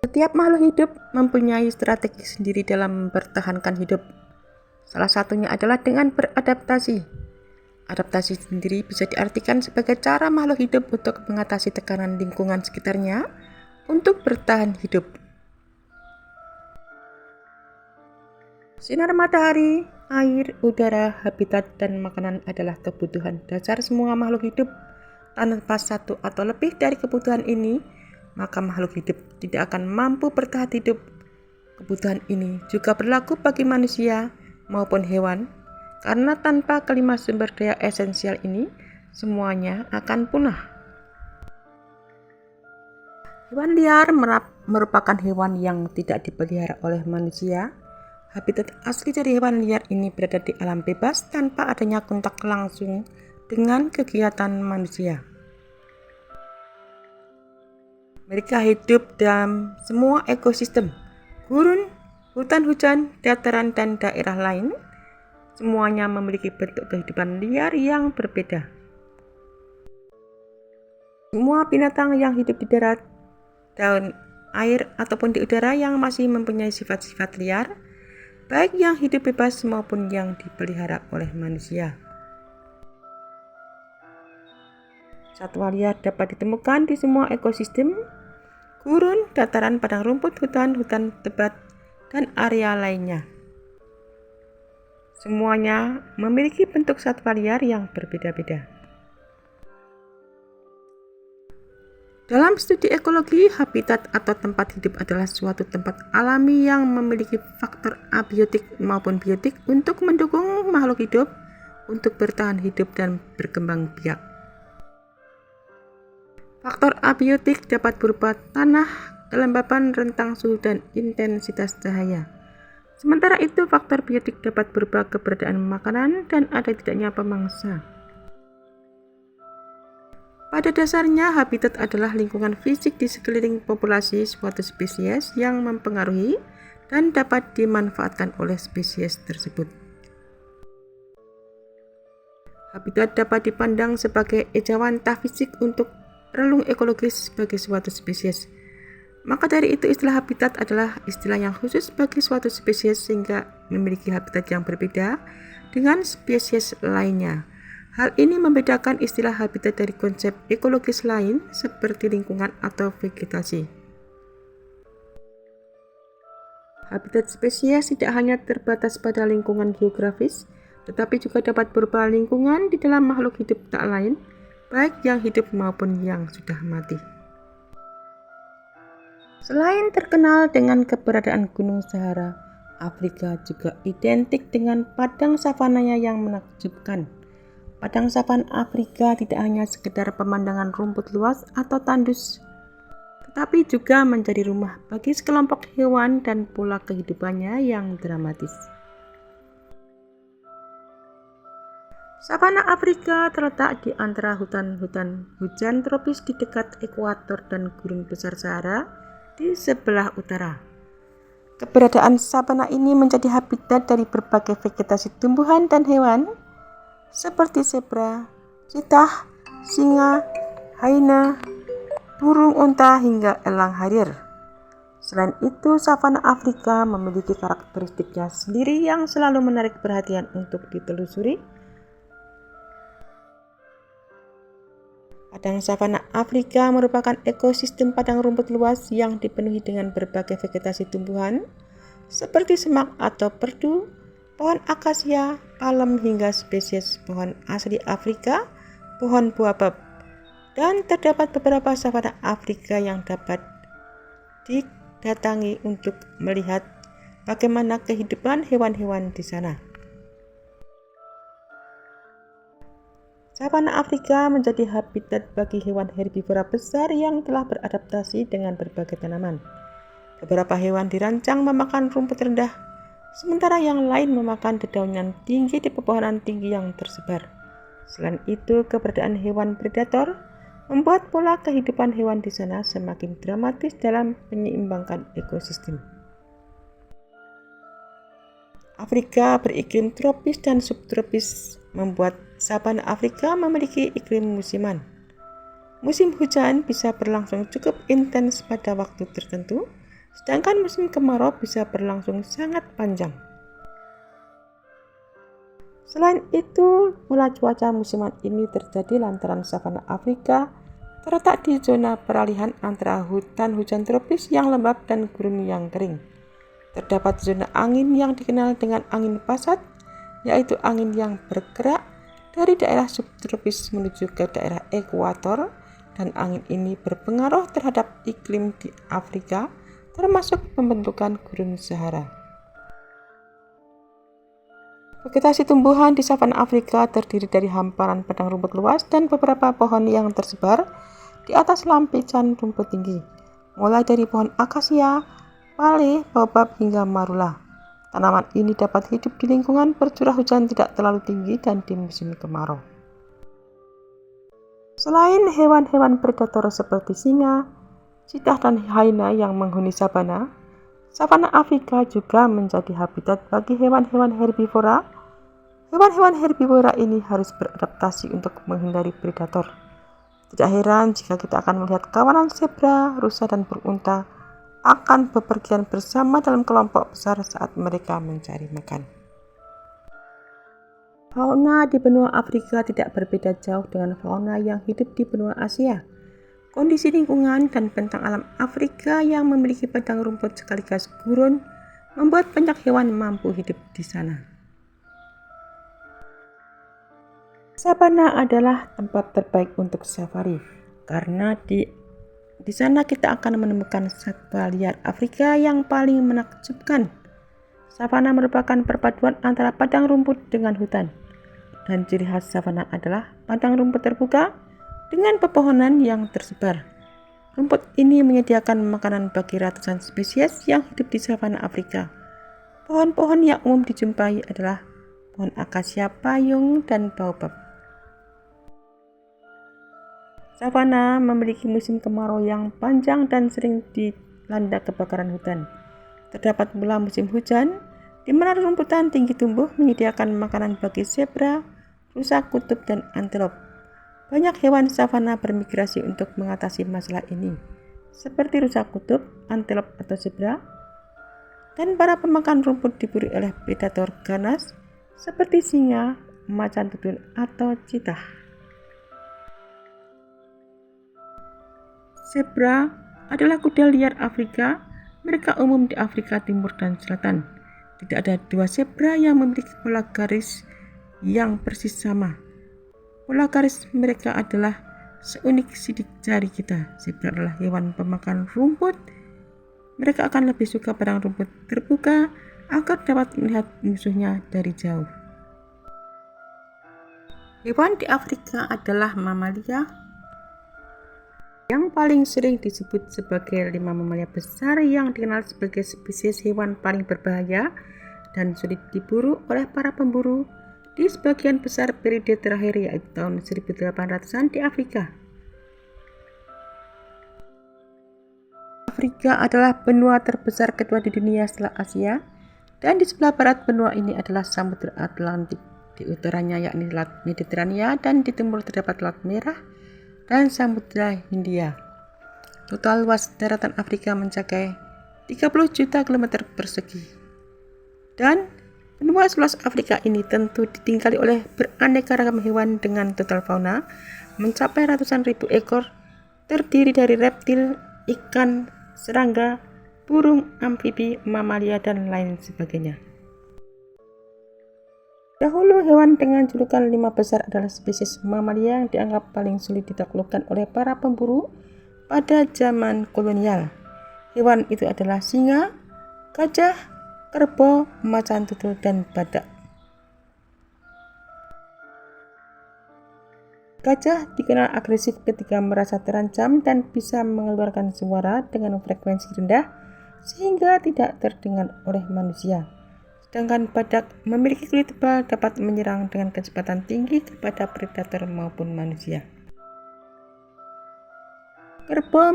Setiap makhluk hidup mempunyai strategi sendiri dalam mempertahankan hidup. Salah satunya adalah dengan beradaptasi. Adaptasi sendiri bisa diartikan sebagai cara makhluk hidup untuk mengatasi tekanan lingkungan sekitarnya untuk bertahan hidup. Sinar matahari, air, udara, habitat, dan makanan adalah kebutuhan dasar semua makhluk hidup. Tanpa satu atau lebih dari kebutuhan ini, maka makhluk hidup tidak akan mampu bertahan hidup. Kebutuhan ini juga berlaku bagi manusia maupun hewan, karena tanpa kelima sumber daya esensial ini, semuanya akan punah. Hewan liar merupakan hewan yang tidak dipelihara oleh manusia. Habitat asli dari hewan liar ini berada di alam bebas tanpa adanya kontak langsung dengan kegiatan manusia. Mereka hidup dalam semua ekosistem, gurun, hutan hujan, dataran, dan daerah lain. Semuanya memiliki bentuk kehidupan liar yang berbeda. Semua binatang yang hidup di darat, daun, air, ataupun di udara yang masih mempunyai sifat-sifat liar, baik yang hidup bebas maupun yang dipelihara oleh manusia. Satwa liar dapat ditemukan di semua ekosistem, gurun, dataran, padang rumput, hutan, hutan lebat, dan area lainnya. Semuanya memiliki bentuk satwa liar yang berbeda-beda. Dalam studi ekologi, habitat atau tempat hidup adalah suatu tempat alami yang memiliki faktor abiotik maupun biotik untuk mendukung makhluk hidup untuk bertahan hidup dan berkembang biak. Faktor abiotik dapat berupa tanah, kelembapan, rentang suhu, dan intensitas cahaya. Sementara itu, faktor biotik dapat berupa keberadaan makanan dan ada tidaknya pemangsa. Pada dasarnya, habitat adalah lingkungan fisik di sekeliling populasi suatu spesies yang mempengaruhi dan dapat dimanfaatkan oleh spesies tersebut. Habitat dapat dipandang sebagai ejaan fisik untuk relung ekologis bagi suatu spesies. Maka dari itu istilah habitat adalah istilah yang khusus bagi suatu spesies sehingga memiliki habitat yang berbeda dengan spesies lainnya. Hal ini membedakan istilah habitat dari konsep ekologis lain seperti lingkungan atau vegetasi. Habitat spesies tidak hanya terbatas pada lingkungan geografis, tetapi juga dapat berupa lingkungan di dalam makhluk hidup tak lain, baik yang hidup maupun yang sudah mati. Selain terkenal dengan keberadaan Gunung Sahara, Afrika juga identik dengan padang savananya yang menakjubkan. Padang savan Afrika tidak hanya sekedar pemandangan rumput luas atau tandus, tetapi juga menjadi rumah bagi sekelompok hewan dan pola kehidupannya yang dramatis. Savana Afrika terletak di antara hutan-hutan hujan tropis di dekat ekuator dan gurun besar Sahara di sebelah utara. Keberadaan savana ini menjadi habitat dari berbagai vegetasi tumbuhan dan hewan seperti zebra, cheetah, singa, hyena, burung unta hingga elang harir. Selain itu, savana Afrika memiliki karakteristiknya sendiri yang selalu menarik perhatian untuk ditelusuri. Padang savana Afrika merupakan ekosistem padang rumput luas yang dipenuhi dengan berbagai vegetasi tumbuhan seperti semak atau perdu, pohon akasia, palem hingga spesies pohon asli Afrika, pohon baobab. Dan terdapat beberapa savana Afrika yang dapat didatangi untuk melihat bagaimana kehidupan hewan-hewan di sana. Savana Afrika menjadi habitat bagi hewan herbivora besar yang telah beradaptasi dengan berbagai tanaman. Beberapa hewan dirancang memakan rumput rendah, sementara yang lain memakan dedaunan tinggi di pepohonan tinggi yang tersebar. Selain itu, keberadaan hewan predator membuat pola kehidupan hewan di sana semakin dramatis dalam menyeimbangkan ekosistem. Afrika beriklim tropis dan subtropis, membuat savana Afrika memiliki iklim musiman. Musim hujan bisa berlangsung cukup intens pada waktu tertentu, sedangkan musim kemarau bisa berlangsung sangat panjang. Selain itu, pola cuaca musiman ini terjadi lantaran savana Afrika terletak di zona peralihan antara hutan hujan tropis yang lembab dan gurun yang kering. Terdapat zona angin yang dikenal dengan angin pasat, yaitu angin yang bergerak dari daerah subtropis menuju ke daerah ekuator, dan angin ini berpengaruh terhadap iklim di Afrika, termasuk pembentukan gurun Sahara. Vegetasi tumbuhan di savana Afrika terdiri dari hamparan padang rumput luas dan beberapa pohon yang tersebar di atas lapisan rumput tinggi, mulai dari pohon akasia, pale, baobab hingga marula. Tanaman ini dapat hidup di lingkungan bercurah hujan tidak terlalu tinggi dan di musim kemarau. Selain hewan-hewan predator seperti singa, cheetah dan hyena yang menghuni savana, savana Afrika juga menjadi habitat bagi hewan-hewan herbivora. Hewan-hewan herbivora ini harus beradaptasi untuk menghindari predator. Tidak heran jika kita akan melihat kawanan zebra, rusa, dan berunta akan bepergian bersama dalam kelompok besar saat mereka mencari makan. Fauna di benua Afrika tidak berbeda jauh dengan fauna yang hidup di benua Asia. Kondisi lingkungan dan bentang alam Afrika yang memiliki padang rumput sekaligus gurun membuat banyak hewan mampu hidup di sana. Savana adalah tempat terbaik untuk safari karena di sana kita akan menemukan satwa liar Afrika yang paling menakjubkan. Savana merupakan perpaduan antara padang rumput dengan hutan, dan ciri khas savana adalah padang rumput terbuka dengan pepohonan yang tersebar. Rumput ini menyediakan makanan bagi ratusan spesies yang hidup di savana Afrika. Pohon-pohon yang umum dijumpai adalah pohon akasia, payung, dan baobab. Savana memiliki musim kemarau yang panjang dan sering dilanda kebakaran hutan. Terdapat pula musim hujan, di mana rumputan tinggi tumbuh menyediakan makanan bagi zebra, rusa kutub, dan antelop. Banyak hewan savana bermigrasi untuk mengatasi masalah ini, seperti rusa kutub, antelop atau zebra, dan para pemakan rumput diburu oleh predator ganas seperti singa, macan tutul, atau cheetah. Zebra adalah kuda liar Afrika. Mereka umum di Afrika Timur dan Selatan. Tidak ada dua zebra yang memiliki pola garis yang persis sama. Pola garis mereka adalah seunik sidik jari kita. Zebra adalah hewan pemakan rumput. Mereka akan lebih suka padang rumput terbuka agar dapat melihat musuhnya dari jauh. Hewan di Afrika adalah mamalia, yang paling sering disebut sebagai 5 mamalia besar yang dikenal sebagai spesies hewan paling berbahaya dan sulit diburu oleh para pemburu di sebagian besar periode terakhir, yaitu tahun 1800-an di Afrika. Afrika adalah benua terbesar kedua di dunia setelah Asia, dan di sebelah barat benua ini adalah Samudra Atlantik. Di utaranya yakni Laut Mediterania, dan di timur terdapat Laut Merah dan Samudra Hindia. Total luas daratan Afrika mencapai 30 juta kilometer persegi. Dan benua seluas Afrika ini tentu ditinggali oleh beraneka ragam hewan dengan total fauna mencapai ratusan ribu ekor, terdiri dari reptil, ikan, serangga, burung, amfibi, mamalia, dan lain sebagainya. Dahulu hewan dengan julukan 5 besar adalah spesies mamalia yang dianggap paling sulit ditaklukkan oleh para pemburu pada zaman kolonial. Hewan itu adalah singa, gajah, kerbau, macan tutul, dan badak. Gajah dikenal agresif ketika merasa terancam dan bisa mengeluarkan suara dengan frekuensi rendah sehingga tidak terdengar oleh manusia. Sedangkan badak memiliki kulit tebal, dapat menyerang dengan kecepatan tinggi kepada predator maupun manusia. Kerbau